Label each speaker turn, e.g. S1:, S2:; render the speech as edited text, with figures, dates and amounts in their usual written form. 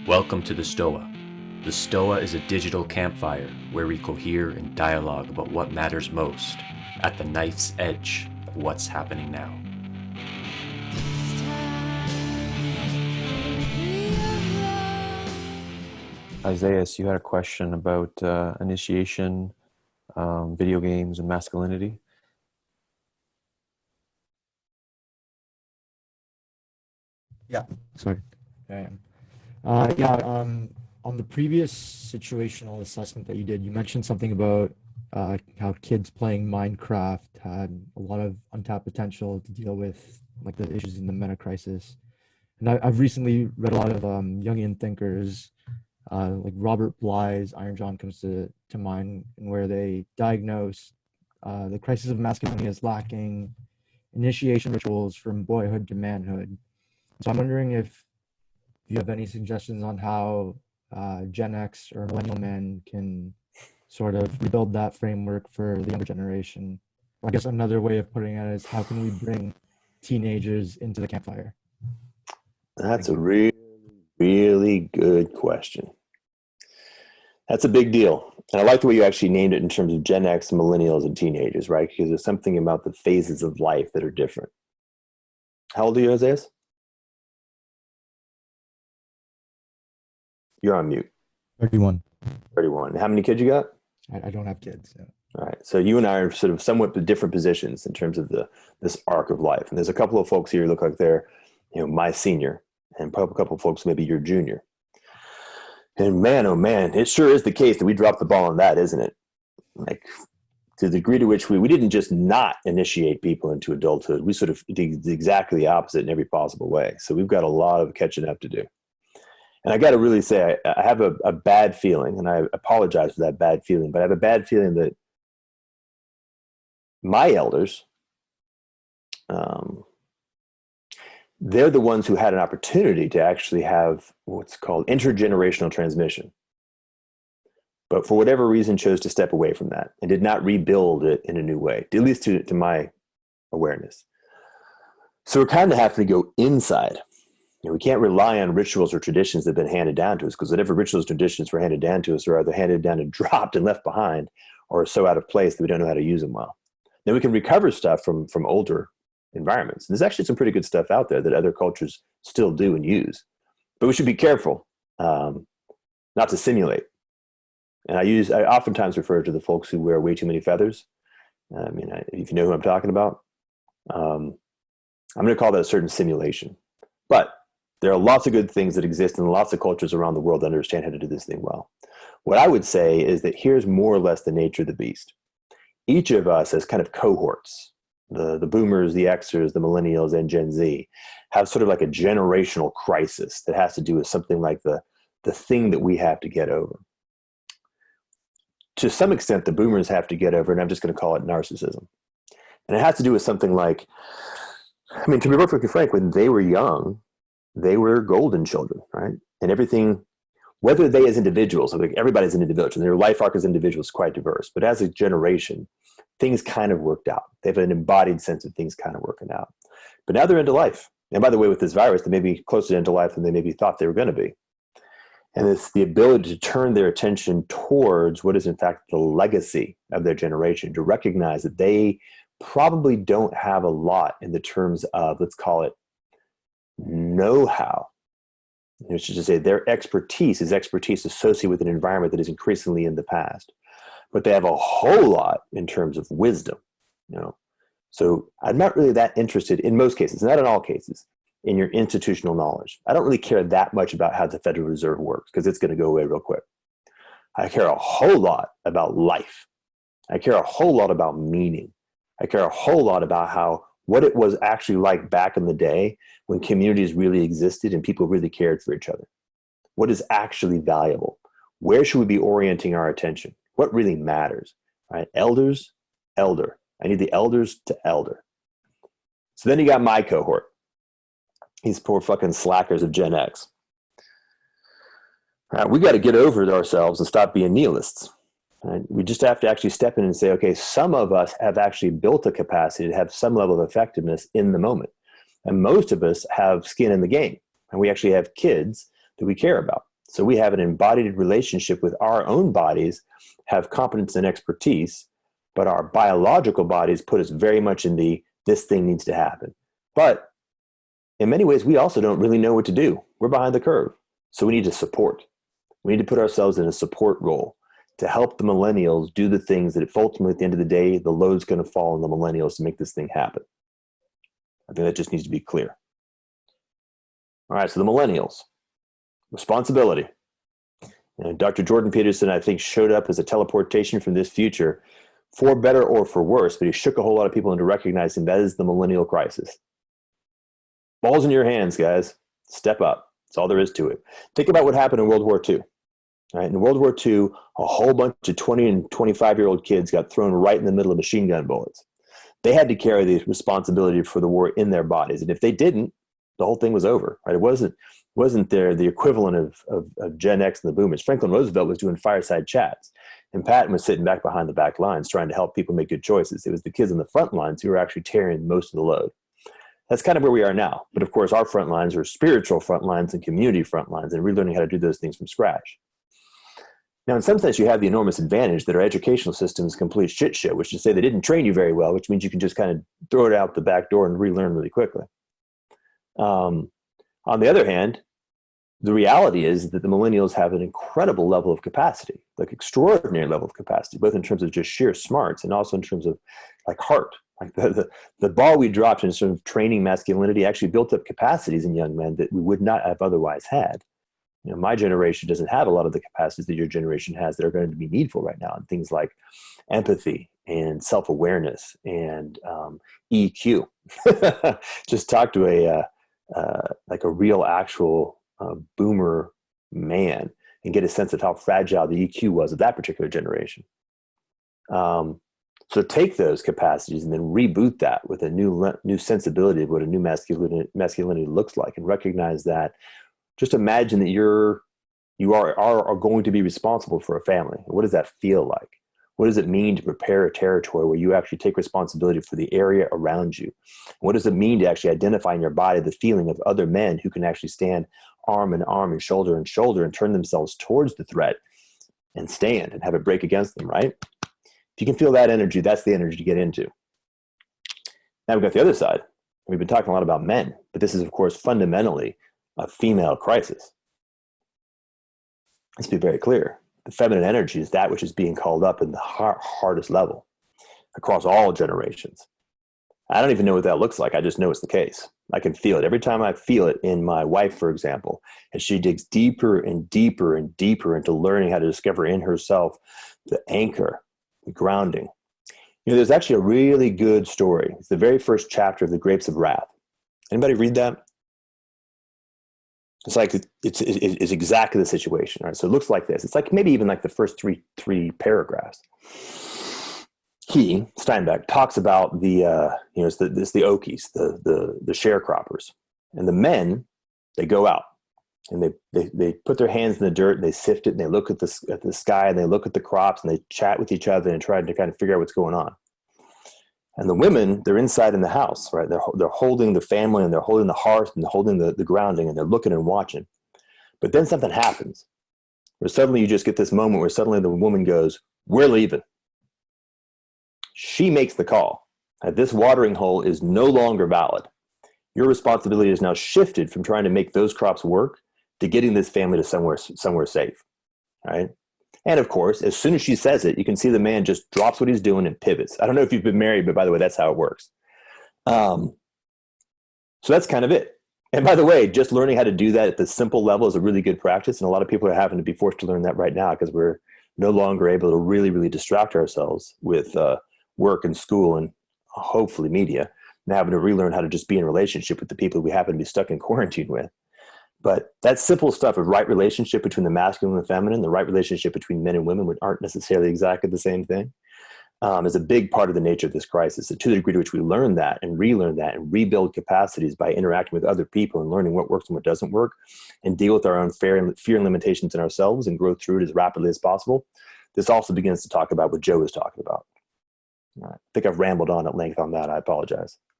S1: Welcome to the Stoa. The Stoa is a digital campfire where we cohere and dialogue about what matters most at the knife's edge of what's happening now.
S2: Isaiah, you had a question about initiation, video games, and masculinity.
S3: Yeah, sorry. I am. On the previous situational assessment that you did, you mentioned something about how kids playing Minecraft had a lot of untapped potential to deal with like the issues in the meta crisis. And I've recently read a lot of Jungian thinkers, like Robert Bly's Iron John comes to mind, where they diagnose the crisis of masculinity as lacking initiation rituals from boyhood to manhood. So I'm wondering if you have any suggestions on how Gen X or millennial men can sort of rebuild that framework for the younger generation. Or I guess another way of putting it is how can we bring teenagers into the campfire?
S4: That's a really, really good question. That's a big deal. And I like the way you actually named it in terms of Gen X, millennials, and teenagers, right? Because there's something about the phases of life that are different. How old are you, Isaiah? You're on mute.
S3: 31.
S4: 31. How many kids you got?
S3: I don't have kids. So.
S4: All right. So you and I are sort of somewhat different positions in terms of this arc of life. And there's a couple of folks here who look like they're, my senior, and probably a couple of folks maybe your junior. And man, oh man, it sure is the case that we dropped the ball on that, isn't it? Like to the degree to which we didn't just not initiate people into adulthood, we sort of did exactly the opposite in every possible way. So we've got a lot of catching up to do. And I got to really say, I have a bad feeling, and I apologize for that bad feeling, but I have a bad feeling that my elders, they're the ones who had an opportunity to actually have what's called intergenerational transmission. But for whatever reason, chose to step away from that and did not rebuild it in a new way, at least to my awareness. So we're kind of having to go inside. We can't rely on rituals or traditions that have been handed down to us, because whatever rituals, traditions were handed down to us are either handed down and dropped and left behind, or so out of place that we don't know how to use them well. Then we can recover stuff from older environments. And there's actually some pretty good stuff out there that other cultures still do and use. But we should be careful not to simulate. And I oftentimes refer to the folks who wear way too many feathers. If you know who I'm talking about, I'm going to call that a certain simulation. But there are lots of good things that exist in lots of cultures around the world that understand how to do this thing well. What I would say is that here's more or less the nature of the beast. Each of us as kind of cohorts, the boomers, the Xers, the millennials, and Gen Z, have sort of like a generational crisis that has to do with something like the thing that we have to get over. To some extent, the boomers have to get over, and I'm just going to call it narcissism. And it has to do with something like, to be perfectly frank, when they were young, they were golden children, right? And everything, whether they as individuals, like everybody's an individual, and their life arc as individuals is quite diverse, but as a generation, things kind of worked out. They have an embodied sense of things kind of working out. But now they're into life. And by the way, with this virus, they may be closer into life than they maybe thought they were going to be. And it's the ability to turn their attention towards what is in fact the legacy of their generation, to recognize that they probably don't have a lot in the terms of, let's call it, know-how. Which is to say their expertise is expertise associated with an environment that is increasingly in the past. But they have a whole lot in terms of wisdom. So I'm not really that interested, in most cases, not in all cases, in your institutional knowledge. I don't really care that much about how the Federal Reserve works, because it's going to go away real quick. I care a whole lot about life. I care a whole lot about meaning. I care a whole lot about what it was actually like back in the day when communities really existed and people really cared for each other. What is actually valuable? Where should we be orienting our attention? What really matters? Right? Elders, elder. I need the elders to elder. So then you got my cohort. These poor fucking slackers of Gen X. All right, we got to get over it ourselves and stop being nihilists. Right? We just have to actually step in and say, okay, some of us have actually built a capacity to have some level of effectiveness in the moment. And most of us have skin in the game. And we actually have kids that we care about. So we have an embodied relationship with our own bodies, have competence and expertise, but our biological bodies put us very much in the, this thing needs to happen. But in many ways, we also don't really know what to do. We're behind the curve. So we need to support. We need to put ourselves in a support role to help the millennials do the things that ultimately, at the end of the day, the load's going to fall on the millennials to make this thing happen. I think that just needs to be clear. All right, so the millennials, responsibility. And Dr. Jordan Peterson, I think, showed up as a teleportation from this future, for better or for worse, but he shook a whole lot of people into recognizing that is the millennial crisis. Ball's in your hands, guys. Step up. That's all there is to it. Think about what happened in World War II. Right? In World War II, a whole bunch of 20 and 25-year-old kids got thrown right in the middle of machine gun bullets. They had to carry the responsibility for the war in their bodies. And if they didn't, the whole thing was over. Right? It wasn't there the equivalent of Gen X and the boomers. Franklin Roosevelt was doing fireside chats. And Patton was sitting back behind the back lines trying to help people make good choices. It was the kids on the front lines who were actually carrying most of the load. That's kind of where we are now. But of course, our front lines are spiritual front lines and community front lines, and relearning how to do those things from scratch. Now, in some sense, you have the enormous advantage that our educational system is a complete shit show, which is to say they didn't train you very well, which means you can just kind of throw it out the back door and relearn really quickly. On the other hand, the reality is that the millennials have an incredible level of capacity, like extraordinary level of capacity, both in terms of just sheer smarts and also in terms of like heart. Like the ball we dropped in sort of training masculinity actually built up capacities in young men that we would not have otherwise had. You know, my generation doesn't have a lot of the capacities that your generation has that are going to be needful right now, and things like empathy and self-awareness and EQ. Just talk to like a real actual boomer man and get a sense of how fragile the EQ was of that particular generation. So take those capacities and then reboot that with a new sensibility of what a new masculinity looks like, and recognize that. Just imagine that you are going to be responsible for a family. What does that feel like? What does it mean to prepare a territory where you actually take responsibility for the area around you? What does it mean to actually identify in your body the feeling of other men who can actually stand arm in arm and shoulder and turn themselves towards the threat and stand and have it break against them, right? If you can feel that energy, that's the energy to get into. Now we've got the other side. We've been talking a lot about men, but this is, of course, fundamentally a female crisis. Let's be very clear. The feminine energy is that which is being called up in the hardest level across all generations. I don't even know what that looks like. I just know it's the case. I can feel it. Every time I feel it in my wife, for example, as she digs deeper and deeper and deeper into learning how to discover in herself the anchor, the grounding. You know, there's actually a really good story. It's the very first chapter of The Grapes of Wrath. Anybody read that? It's like it's exactly the situation, right? So it looks like this. It's like maybe even like the first three paragraphs. Steinbeck talks about the it's the Okies, the sharecroppers, and the men. They go out and they put their hands in the dirt and they sift it and they look at the sky and they look at the crops and they chat with each other and try to kind of figure out what's going on. And the women, they're inside in the house, right? They're holding the family and they're holding the hearth and they're holding the grounding and they're looking and watching. But then something happens where suddenly you just get this moment where suddenly the woman goes, "We're leaving." She makes the call that this watering hole is no longer valid. Your responsibility is now shifted from trying to make those crops work to getting this family to somewhere safe, right? And of course, as soon as she says it, you can see the man just drops what he's doing and pivots. I don't know if you've been married, but by the way, that's how it works. So that's kind of it. And by the way, just learning how to do that at the simple level is a really good practice. And a lot of people are having to be forced to learn that right now because we're no longer able to really, really distract ourselves with work and school and hopefully media, and having to relearn how to just be in relationship with the people we happen to be stuck in quarantine with. But that simple stuff of right relationship between the masculine and the feminine, the right relationship between men and women, which aren't necessarily exactly the same thing, is a big part of the nature of this crisis. So to the degree to which we learn that and relearn that and rebuild capacities by interacting with other people and learning what works and what doesn't work, and deal with our own fear and limitations in ourselves and grow through it as rapidly as possible, this also begins to talk about what Joe was talking about. I think I've rambled on at length on that. I apologize.